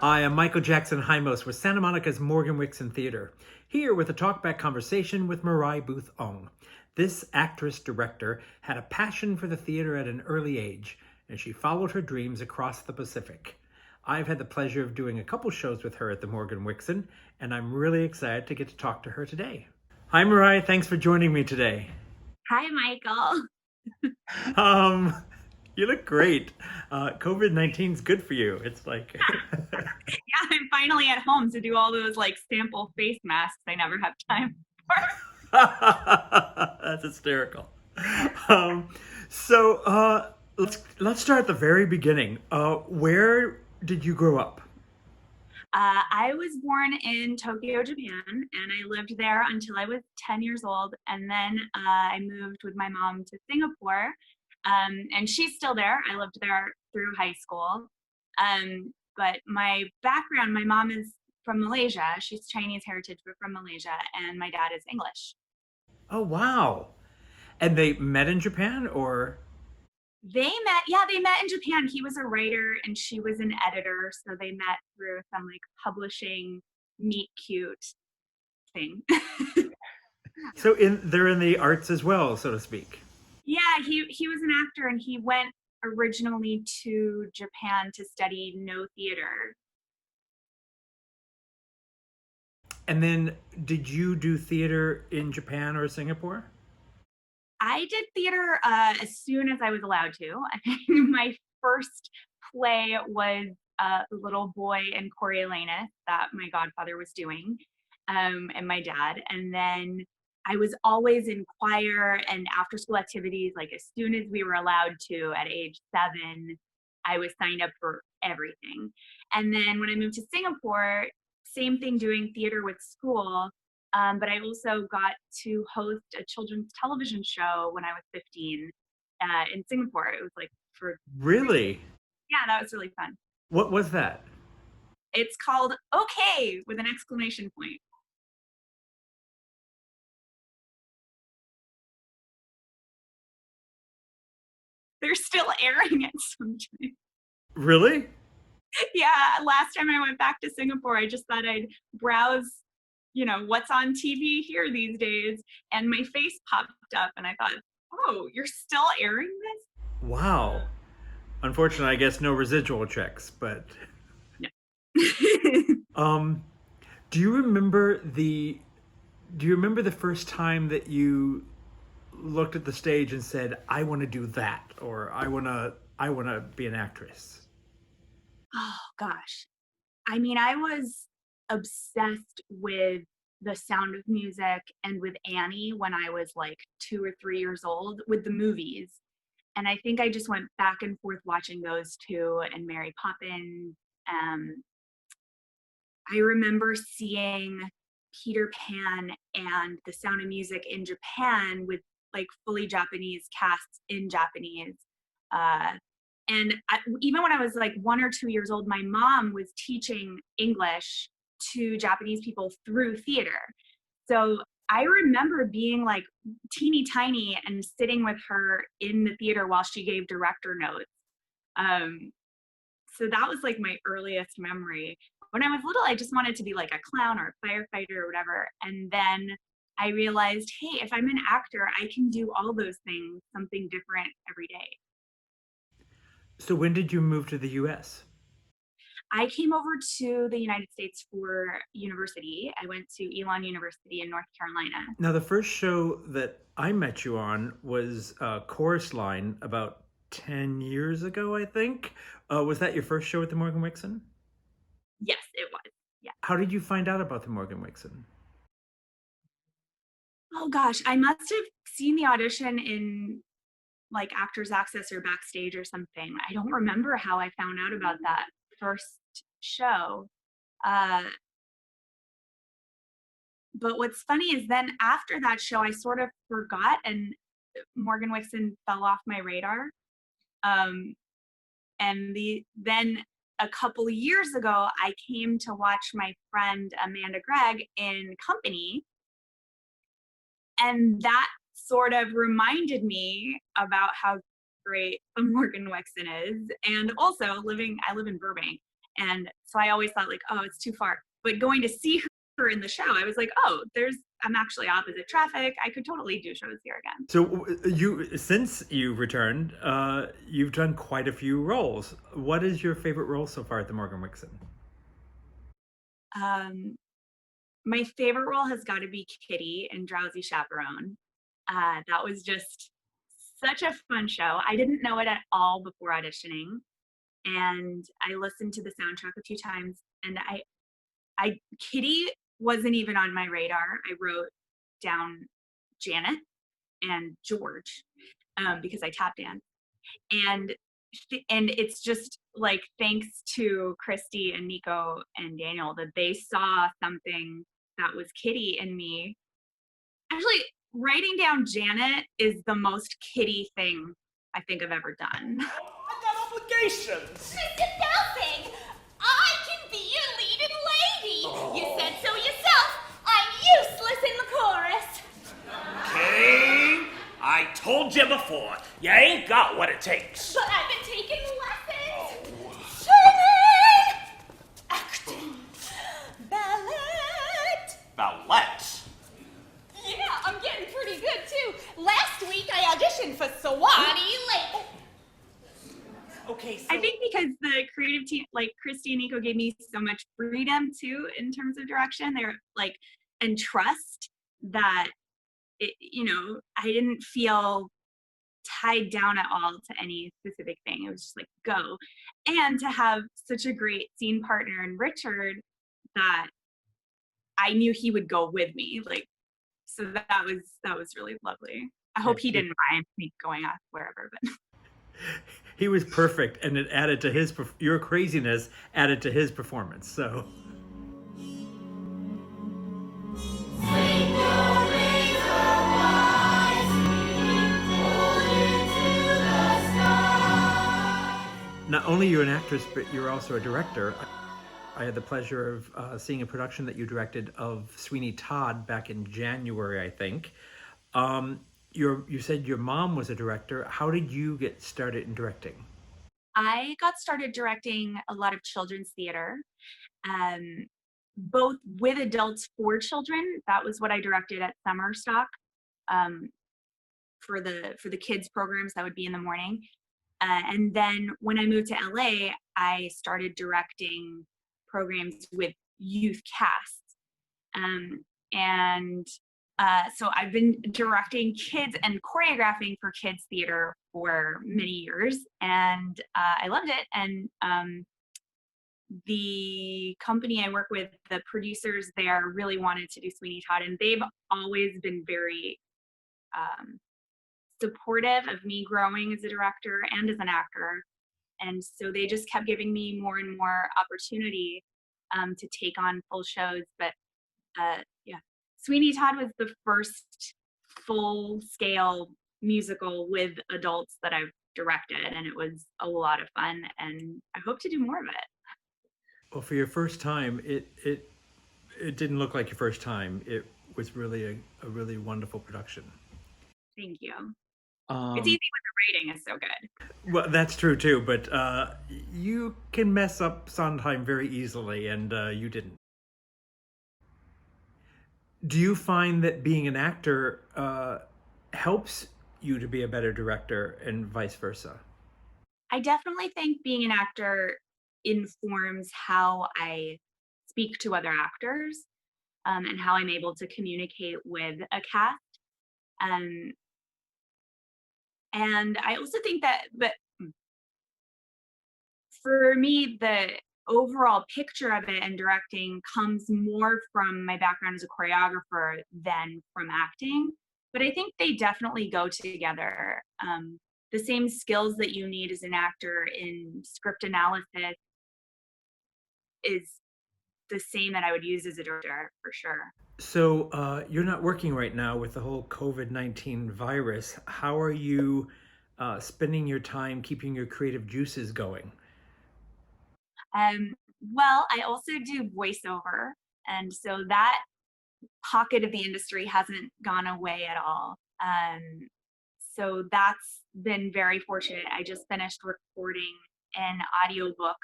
I am Michael Jackson-Heimos with Santa Monica's Morganixon Theater, here with a talkback conversation with Mirai Booth-Ong. This actress-director had a passion for the theater at an early age, and she followed her dreams across the Pacific. I've had the pleasure of doing a couple shows with her at the Morganixon, and I'm really excited to get to talk to her today. Hi, Mirai. Thanks for joining me today. Hi, Michael. Um, you look great. COVID-19 is good for you. It's like Yeah, I'm finally at home to do all those like sample face masks I never have time for. That's hysterical. Um, so let's start at the very beginning. Where did you grow up? I was born in Tokyo, Japan, and I lived there until I was 10 years old. And then I moved with my mom to Singapore, and she's still there. I lived there through high school. But my background, my mom is from Malaysia. She's Chinese heritage, but from Malaysia, and my dad is English. Oh wow! And they met in Japan, or They met in Japan. He was a writer and she was an editor, so they met through some like publishing meet cute thing. so in they're in the arts as well, so to speak. Yeah, he was an actor and he went originally to Japan to study no theater. And then, did you do theater in Japan or Singapore? I did theater as soon as I was allowed to. I think my first play was Little Boy and Coriolanus that my godfather was doing, and my dad. And then I was always in choir and after school activities. Like as soon as we were allowed to at age 7, I was signed up for everything. And then when I moved to Singapore, same thing doing theater with school, but I also got to host a children's television show when I was 15 in Singapore. It was like for 3 years. Really? Yeah, that was really fun. What was that? It's called Okay with an exclamation point. They're still airing it sometimes. Really? Yeah, last time I went back to Singapore, I just thought I'd browse, what's on TV here these days, and my face popped up, and I thought, oh, you're still airing this? Wow. Unfortunately, I guess no residual checks, but No. um, do you remember the do you remember the first time that you looked at the stage and said, "I want to do that," or "I want to be an actress"? Oh gosh. I mean, I was obsessed with The Sound of Music and with Annie when I was like 2 or 3 years old with the movies. And I think I just went back and forth watching those two and Mary Poppins. Um, I remember seeing Peter Pan and The Sound of Music in Japan with like fully Japanese casts in Japanese. Uh, even when I was like 1 or 2 years old, my mom was teaching English to Japanese people through theater. So I remember being like teeny tiny and sitting with her in the theater while she gave director notes. Um, so that was like my earliest memory. When I was little, I just wanted to be like a clown or a firefighter or whatever. And then I realized, hey, if I'm an actor, I can do all those things, something different every day. So when did you move to the U.S.? I came over to the United States for university. I went to Elon University in North Carolina. Now, the first show that I met you on was Chorus Line about 10 years ago, I think. Was that your first show at the Morgan Wixon? Yes, it was. Yeah. How did you find out about the Morgan Wixon? Oh gosh, I must have seen the audition in like Actors Access or Backstage or something. I don't remember how I found out about that first show. Uh, but what's funny is then after that show, I sort of forgot and Morgan Wixon fell off my radar. Um, and then a couple of years ago, I came to watch my friend Amanda Gregg in Company, and that sort of reminded me about how great the Morgan Wexon is. And also I live in Burbank, And so I always thought like, oh, it's too far. But going to see her in the show, I was like, oh, I'm actually opposite traffic. I could totally do shows here again. So since you returned, you've done quite a few roles. What is your favorite role so far at the Morganixon? Um, my favorite role has got to be Kitty in Drowsy Chaperone. That was just such a fun show. I didn't know it at all before auditioning, and I listened to the soundtrack a few times, and Kitty wasn't even on my radar. I wrote down Janet and George because I tap dance, and it's just like thanks to Christy and Nico and Daniel that they saw something that was Kitty in me. Actually, writing down Janet is the most Kitty thing I think I've ever done. I've got obligations. Mr. Delsing, I can be your leading lady. You said so yourself. I'm useless in the chorus. Okay, I told you before, you ain't got what it takes. But I've been taking lessons. Singing, acting, ballet. Ballet. Yeah, I'm getting pretty good too. Last week I auditioned for Swanee Lake. Okay, so I think because the creative team, like Christy and Nico, gave me so much freedom too in terms of direction. They're like, and trust that I didn't feel tied down at all to any specific thing. It was just like go, and to have such a great scene partner in Richard that I knew he would go with me. Like, so that was really lovely. I hope he didn't mind me going off wherever, but. He was perfect, and it added to your craziness added to his performance. So. Not only you're an actress, but you're also a director. I had the pleasure of seeing a production that you directed of Sweeney Todd back in January, I think. You said your mom was a director. How did you get started in directing? I got started directing a lot of children's theater, both with adults for children. That was what I directed at Summer Stock for the kids programs that would be in the morning. And then when I moved to LA, I started directing programs with youth casts. So I've been directing kids and choreographing for kids theater for many years, and I loved it. And the company I work with, the producers there really wanted to do Sweeney Todd, and they've always been very supportive of me growing as a director and as an actor. And so they just kept giving me more and more opportunity to take on full shows. But yeah, Sweeney Todd was the first full-scale musical with adults that I've directed, and it was a lot of fun, and I hope to do more of it. Well, for your first time, it didn't look like your first time. It was really a really wonderful production. Thank you. It's easy when the rating is so good. Well, that's true too, but you can mess up Sondheim very easily, and you didn't. Do you find that being an actor helps you to be a better director and vice versa? I definitely think being an actor informs how I speak to other actors and how I'm able to communicate with a cast. And I also think that for me, the overall picture of it and directing comes more from my background as a choreographer than from acting. But I think they definitely go together. The same skills that you need as an actor in script analysis is the same that I would use as a director, for sure. So you're not working right now with the whole COVID-19 virus. How are you spending your time keeping your creative juices going? Well, I also do voiceover, and so that pocket of the industry hasn't gone away at all. So that's been very fortunate. I just finished recording an audiobook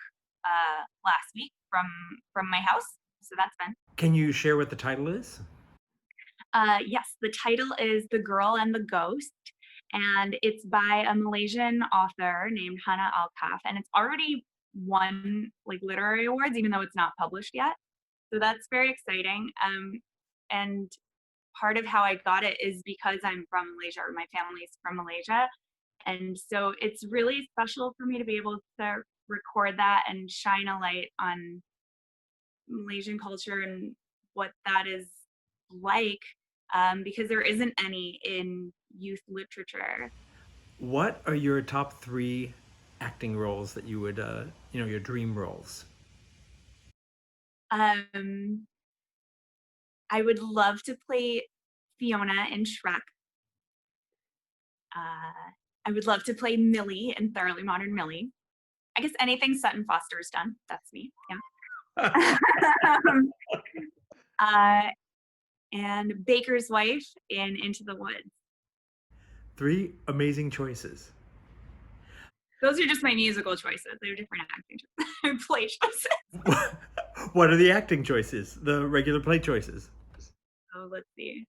last week from my house. So that's fun. Can you share what the title is? Yes, the title is The Girl and the Ghost, and it's by a Malaysian author named Hana Al-Kaf, and it's already won like literary awards, even though it's not published yet. So that's very exciting. And part of how I got it is because I'm from Malaysia, or my family's from Malaysia. And so it's really special for me to be able to record that and shine a light on Malaysian culture and what that is like, because there isn't any in youth literature. What are your top 3 acting roles that you would, your dream roles? Um, I would love to play Fiona in Shrek. I would love to play Millie in Thoroughly Modern Millie. I guess anything Sutton Foster's done. That's me. Yeah. And Baker's wife in Into the Woods. 3 amazing choices. Those are just my musical choices. They're different acting play choices. What are the acting choices? The regular play choices? Oh, let's see.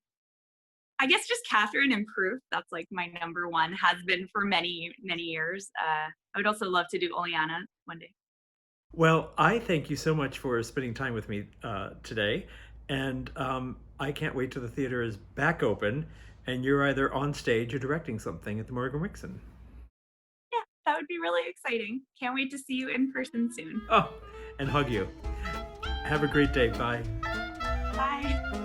I guess just Catherine in Proof. That's like my number one, has been for many, many years. I would also love to do Oleana one day. Well, I thank you so much for spending time with me today. And I can't wait till the theater is back open and you're either on stage or directing something at the Morganixon. Yeah, that would be really exciting. Can't wait to see you in person soon. Oh, and hug you. Have a great day. Bye. Bye.